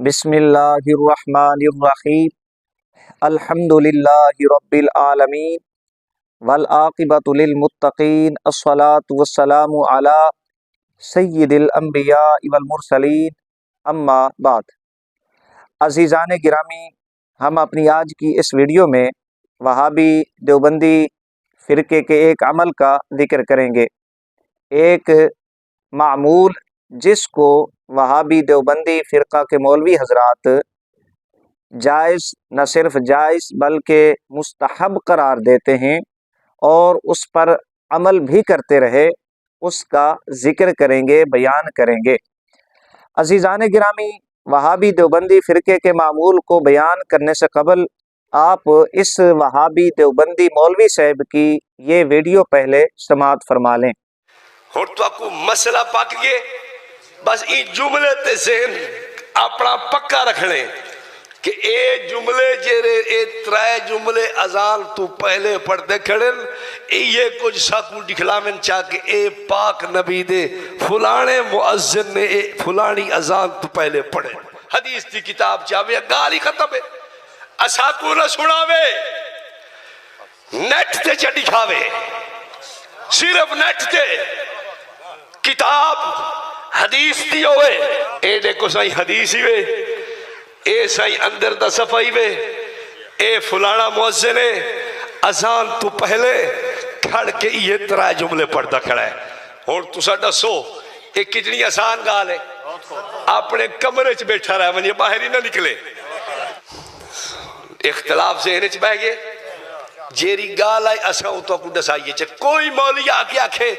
बिस्मिल्लाहिर्रहमानिर्रहीम अल्हम्दुलिल्लाहि रब्बिल आलमीन वल आक़िबतु लिल मुत्तक़ीन अस्सलातु वस्सलामु अला सय्यिदिल अंबिया वल मुरसलीन अम्मा बाद। अज़ीज़ान गिरामी, हम अपनी आज की इस वीडियो में वहाबी देवबंदी फ़िरके के एक अमल का ज़िक्र करेंगे, एक मामूल जिसको वहाबी देवबंदी फ़िरका के मौलवी हज़रात जायज़, न सिर्फ जायज़ बल्कि मुस्तहब करार देते हैं और उस पर अमल भी करते रहे, उसका ज़िक्र करेंगे, बयान करेंगे। अज़ीज़ान गिरामी, वहाबी देवबंदी फ़िरके के मामूल को बयान करने से कबल आप इस वहाबी देवबंदी मौलवी साहब की ये वीडियो पहले समाअत फरमा लें। हुण तुहाकू मसला पक गए, बस ई जुमले ते ज़हन अपना पक्का रखने कि ए जुमले जेरे ए त्रै जुमले अजान तू पहले पढ़ते खड़े ये कुछ साकू दिखलावन चाह के ए पाक नबी दे फलाने मुअज्जिन ने ए फलानी अजान तू पहले पढ़े। हदीस की किताब चाहे गाल ही खत्म है, असाकू न सुनावे, नेट ते च दिखावे, सिर्फ नेट ते किताब हदीस दी होवे। ए देखो सही हदीस ही वे, ए सही अंदर दा सफा ही वे, ए फलाना मुअज्जिन है अजान तू पहले खड़ के ये त्रै जुमले पढ़ता खड़ा है। हुण तुसा दसो ये कितनी आसान गाल है, अपने कमरे च बैठा रहा वनी बाहर ही ना निकले। इख्तलाफ ज़हन च बह गए, जेरी गाल आई असा उतो को दसाइए च कोई मौलवी आके आखे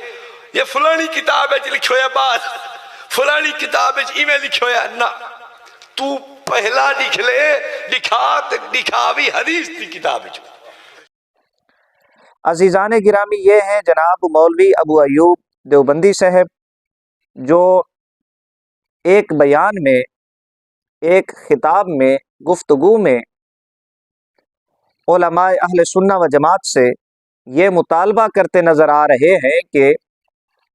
ये फलानी किताब है लिखो है बात, फलानी किताब है इवें लिखो है ना, तू पहला लिख ले, दिखा भी हदीस की किताब है। अज़ीज़ान गिरामी, ये हैं जनाब मौलवी अबू अयूब देवबंदी साहब, जो एक बयान में, एक खिताब में, गुफ्तगू में उलमाए अहले सुन्ना व जमात से ये मुतालबा करते नज़र आ रहे हैं कि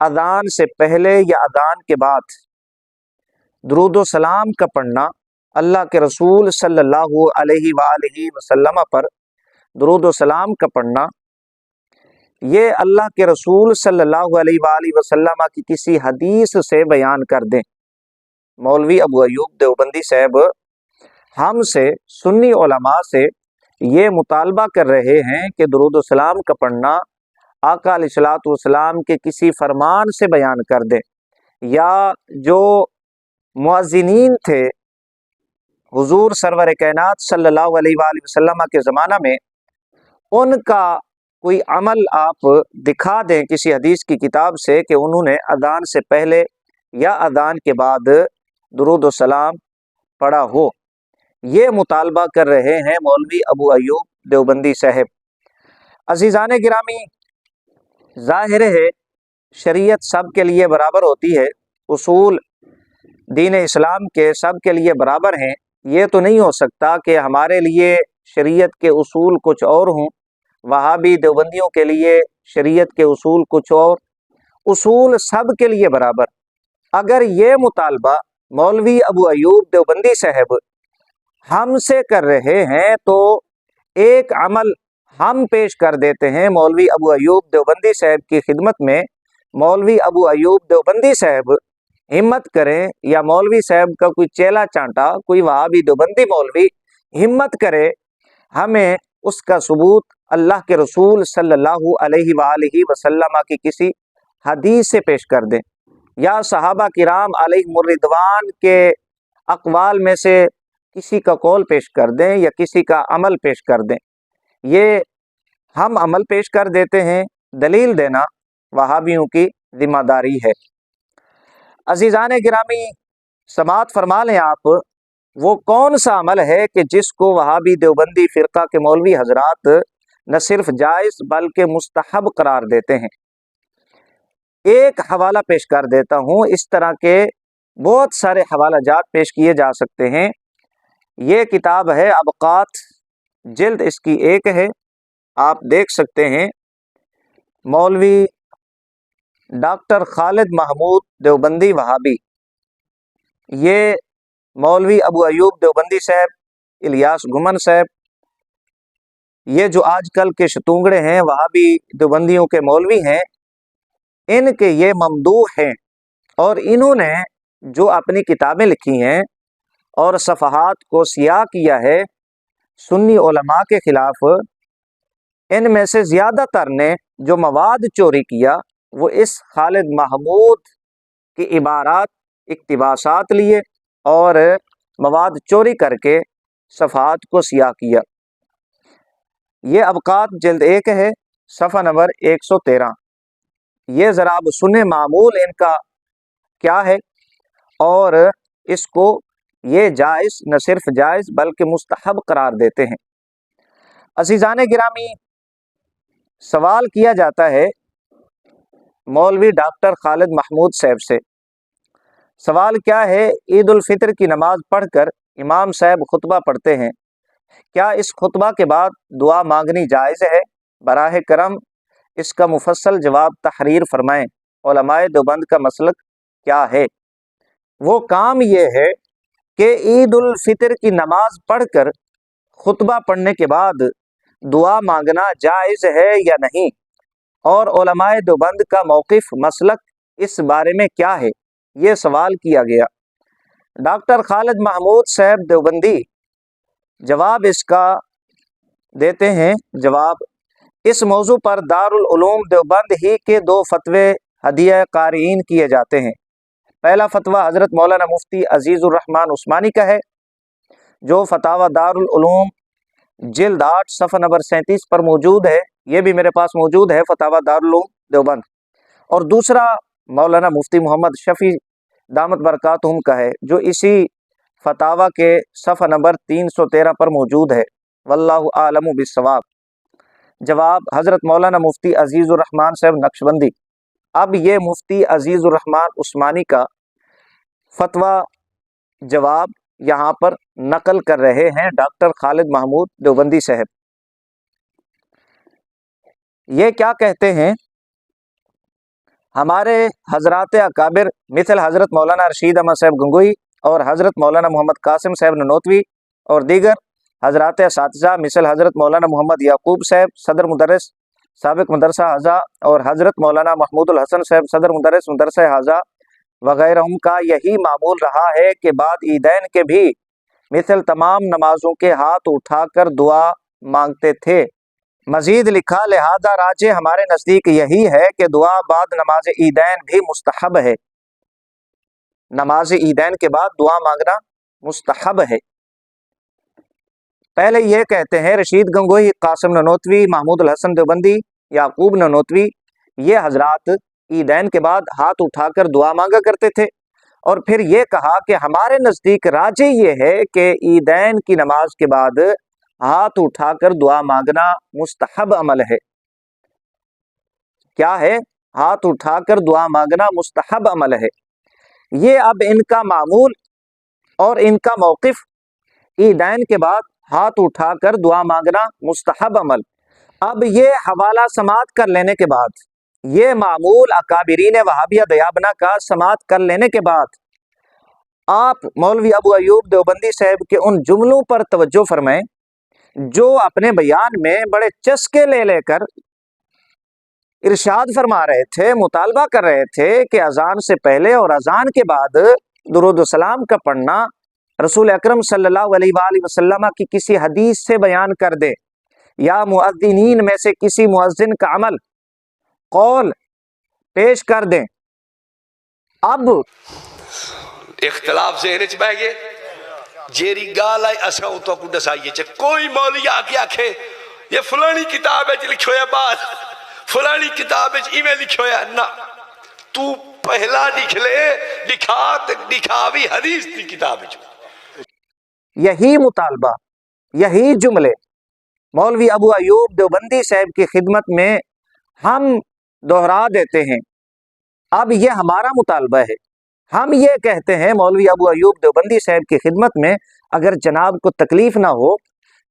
अज़ान से पहले या अज़ान के बाद दुरूद व सलाम का पढ़ना, अल्लाह के रसूल सल्लल्लाहु अलैहि वसल्लम पर दुरूद व सलाम का पढ़ना, ये अल्लाह के रसूल सल्लल्लाहु अलैहि वसल्लम की किसी हदीस से बयान कर दें। मौलवी अबू अयूब देवबंदी साहब हमसे, सुन्नी उलमा से ये मुतालबा कर रहे हैं कि दुरूद व सलाम का पढ़ना आका अलैहिस्सलातु वस्सलाम के किसी फरमान से बयान कर दें, या जो मुअज्जिनीन थे हुजूर सरवर कायनात सल्लल्लाहु अलैहि वसल्लम के ज़माना में, उनका कोई अमल आप दिखा दें किसी हदीस की किताब से कि उन्होंने अज़ान से पहले या अज़ान के बाद दुरूद व सलाम पढ़ा हो। ये मुतालबा कर रहे हैं मौलवी अबू अयूब देवबंदी साहब। अज़ीज़ान गिरामी, ज़ाहिर है शरीयत सब के लिए बराबर होती है, उसूल दीन इस्लाम के सब के लिए बराबर हैं। ये तो नहीं हो सकता कि हमारे लिए शरीयत के उसूल कुछ और हों, वहाबी देवबंदियों के लिए शरीयत के उसूल कुछ और, उसूल सब के लिए बराबर। अगर ये मुतालबा मौलवी अबू अयूब देवबंदी साहब हमसे कर रहे हैं तो एक अमल हम पेश कर देते हैं मौलवी अबू अयूब देवबंदी साहब की खिदमत में। मौलवी अबू अयूब देवबंदी साहब हिम्मत करें, या मौलवी साहब का कोई चेला चांटा, कोई वहाबी देवबंदी मौलवी हिम्मत करे, हमें उसका सबूत अल्लाह के रसूल सल्लल्लाहु अलैहि वसल्लम की किसी हदीस से पेश कर दें, या सहाबा किराम अलैहिमुर रिदवान के अक़वाल में से किसी का कौल पेश कर दें या किसी का अमल पेश कर दें। ये हम अमल पेश कर देते हैं, दलील देना वहाबियों की जिम्मेदारी है। अज़ीज़ान गिरामी, समाअत फरमा लें आप, वो कौन सा अमल है कि जिसको वहाबी देवबंदी फ़िरका के मौलवी हजरात न सिर्फ जायज़ बल्कि मुस्तहब करार देते हैं। एक हवाला पेश कर देता हूँ, इस तरह के बहुत सारे हवाला जात पेश किए जा सकते हैं। ये किताब है अबकात, जिल्द इसकी एक है, आप देख सकते हैं। मौलवी डॉक्टर खालिद महमूद देवबंदी वहाबी, ये मौलवी अबू अयूब देवबंदी साहब, इलियास घुमन साहब, ये जो आजकल के शतूंगड़े हैं, वहाबी देवबंदियों के मौलवी हैं, इनके ये ममदूह हैं। और इन्होंने जो अपनी किताबें लिखी हैं और सफ़हात को सियाह किया है सुन्नी उलमा के खिलाफ, इनमें से ज़्यादातर ने जो मवाद चोरी किया वो इस खालिद महमूद की इबारात, इक्तिबासात लिए और मवाद चोरी करके सफ़हात को सियाह किया। ये अबकात जिल्द 1 है, सफ़ा नंबर 113। ये ज़रा अब सुने मामूल इनका क्या है, और इसको ये जायज़, न सिर्फ जायज़ बल्कि मुस्तहब करार देते हैं। अज़ीज़ान गिरामी, सवाल किया जाता है मौलवी डॉक्टर खालिद महमूद साहब से। सवाल क्या है, ईद उल फितर की नमाज पढ़कर इमाम साहब खुतबा पढ़ते हैं, क्या इस खुतबा के बाद दुआ मांगनी जायज़ है? बराह करम इसका मुफस्सल जवाब तहरीर फरमाएं। उलमाए देवबंद का मसलक क्या है? वो काम ये है कि ईद उल फितर की नमाज पढ़कर खुतबा पढ़ने के बाद दुआ मांगना जायज़ है या नहीं, और उलमाए देवबंद का मौक़िफ़, मसलक इस बारे में क्या है, ये सवाल किया गया। डॉक्टर खालिद महमूद साहब देवबंदी जवाब इसका देते हैं। जवाब, इस मौजू पर दारुल उलूम देवबंद ही के 2 फतवे हदिया क़ारीन किए जाते हैं। पहला फतवा हज़रत मौलाना मुफ्ती अजीज़ुर रहमान उस्मानी का है, जो फतावा दारुल उलूम जिल्द 8 सफ़ा नंबर 37 पर मौजूद है। ये भी मेरे पास मौजूद है, फतावा दारुल उलूम देवबंद। और दूसरा मौलाना मुफ्ती मोहम्मद शफ़ी दामत बरकातुहुम का है, जो इसी फतावा के सफ़ा नंबर 313 पर मौजूद है। वल्लाहु आलमु बिस्सवाब। जवाब, हज़रत मौलाना मुफ्ती अजीज़ुर रहमान साहब नक्शबंदी। अब ये मुफ्ती अजीज़ुर रहमान उस्मानी का फतवा जवाब यहाँ पर नकल कर रहे हैं डॉक्टर खालिद महमूद देवबंदी साहब। ये क्या कहते हैं, हमारे हजरात अकाबिर मिसल हज़रत मौलाना रशीद अहमद साहब गंगोई और हज़रत मौलाना मोहम्मद कासिम साहब ननोतवी और दीगर हजरात असातिज़ा मिसल हज़रत मौलाना मोहम्मद याकूब साहब सदर मुदर्रिस साबिक मदरसा हज़ा और हज़रत मौलाना महमूदुल हसन साहब सदर मुदर्रिस मदरसा हज़ा वगैरह का यही मामूल रहा है कि बाद ईदैन के भी मिसल तमाम नमाजों के हाथ उठाकर दुआ मांगते थे। मजीद लिखा, लिहाजा राजे हमारे नज़दीक यही है कि दुआ बाद नमाज ईदैन भी मुस्तहब है। नमाज ईदैन के बाद दुआ मांगना मुस्तहब है। पहले ये कहते हैं रशीद गंगोई, कासिम ननोतवी, महमूदुल हसन देवबंदी, याकूब ननोतवी, ये हजरात ईदैन के बाद हाथ उठाकर दुआ मांगा करते थे। और फिर ये कहा कि हमारे नज़दीक राजे ये है कि ईदैन की नमाज के बाद हाथ उठाकर दुआ मांगना मुस्तहब अमल है। क्या है? हाथ उठाकर दुआ मांगना मुस्तहब अमल है। ये अब इनका मामूल और इनका मौक़िफ़, ईदैन के बाद हाथ उठाकर दुआ मांगना मुस्तहब अमल। अब ये हवाला समात कर लेने के बाद, ये मामूल अकाबिरीन वहाबिया दयाबना का समात कर लेने के बाद, आप मौलवी अबू अयूब देवबंदी साहब के उन जुमलों पर तवज्जो फरमाएं जो अपने बयान में बड़े चस्के ले लेकर इरशाद फरमा रहे थे, मुतालबा कर रहे थे कि अजान से पहले और अजान के बाद दुरूद सलाम का पढ़ना रसूल अकरम सल्लल्लाहु अलैहि वसल्लम की किसी हदीस से बयान कर दे या मुअद्दिनीन में से किसी मुअज्जिन का अमल कौल पेश कर दें। अब इख्तलाफ ज़हन च बह गए, जेरी गाल आई असा तो को दसाइए च कोई मौलवी आके आखे ये फलानी किताब है लिखो है, बात फलानी किताब है इवें लिखो है ना, तू पहला लिख ले, लिखा भी हदीस की किताब है। यही मुतालबा, यही जुमले मौलवी अबू अयूब देवबंदी साहब की खिदमत में हम दोहरा देते हैं। अब ये हमारा मुतालबा है, हम ये कहते हैं मौलवी अबू अयूब देवबंदी साहब की खिदमत में, अगर जनाब को तकलीफ ना हो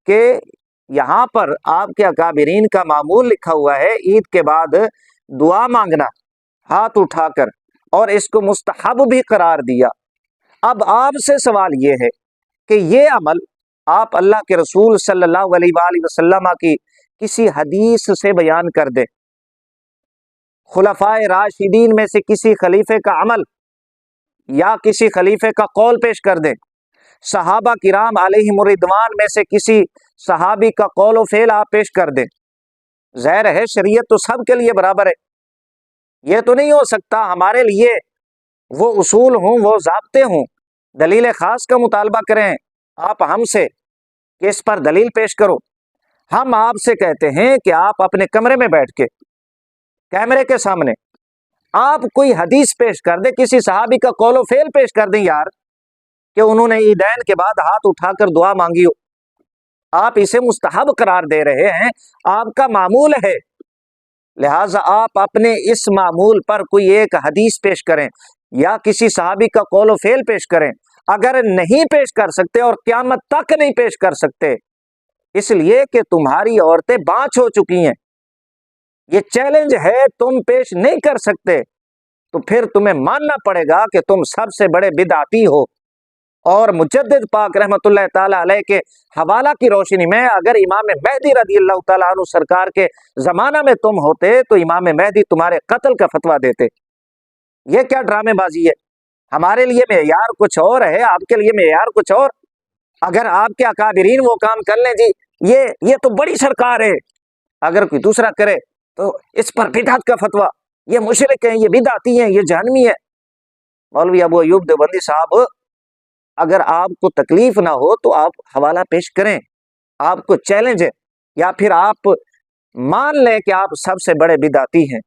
कि यहाँ पर आपके अकाबिरीन का मामूल लिखा हुआ है ईद के बाद दुआ मांगना हाथ उठाकर, और इसको मुस्तहब भी करार दिया, اب آپ سے سوال یہ ہے کہ یہ عمل آپ اللہ کے رسول صلی اللہ علیہ وآلہ وسلم کی کسی حدیث سے بیان کر دیں، خلفائے راشدین میں سے کسی خلیفے کا عمل یا کسی خلیفے کا قول پیش کر دیں، صحابہ کرام علیہم الرضوان میں سے کسی صحابی کا قول و فعل آپ پیش کر دیں۔ ظاہر ہے شریعت تو سب کے لیے برابر ہے، یہ تو نہیں ہو سکتا ہمارے لیے وہ اصول ہوں، وہ ضابطے ہوں، دلیل خاص کا مطالبہ کریں آپ ہم سے کہ اس پر دلیل پیش کرو۔ ہم آپ سے کہتے ہیں کہ آپ اپنے کمرے میں بیٹھ کے کیمرے کے سامنے آپ کوئی حدیث پیش کر دیں، کسی صحابی کا قول و فعل پیش کر دیں یار، کہ انہوں نے عیدین کے بعد ہاتھ اٹھا کر دعا مانگی ہو، آپ اسے مستحب قرار دے رہے ہیں، آپ کا معمول ہے، لہٰذا آپ اپنے اس معمول پر کوئی ایک حدیث پیش کریں یا کسی صحابی کا قول و فعل پیش کریں۔ اگر نہیں پیش کر سکتے اور قیامت تک نہیں پیش کر سکتے اس لیے کہ تمہاری عورتیں بانچ ہو چکی ہیں، یہ چیلنج ہے، تم پیش نہیں کر سکتے، تو پھر تمہیں ماننا پڑے گا کہ تم سب سے بڑے بدعتی ہو۔ اور مجدد پاک رحمت اللہ تعالی علیہ کے حوالہ کی روشنی میں اگر امام مہدی رضی اللہ تعالیٰ عنہ سرکار کے زمانہ میں تم ہوتے تو امام مہدی تمہارے قتل کا فتویٰ دیتے۔ یہ کیا ڈرامے بازی ہے؟ ہمارے لیے معیار کچھ اور ہے، آپ کے لیے معیار کچھ اور۔ اگر آپ کے اکابرین وہ کام کر لیں جی یہ تو بڑی سرکار ہے، اگر کوئی دوسرا کرے تو اس پر بدعت کا فتویٰ، یہ مشرک ہیں، یہ بدعتی ہیں، یہ جہنمی ہے۔ مولوی ابو ایوب دیوبندی صاحب، اگر آپ کو تکلیف نہ ہو تو آپ حوالہ پیش کریں، آپ کو چیلنج ہے، یا پھر آپ مان لیں کہ آپ سب سے بڑے بدعتی ہیں۔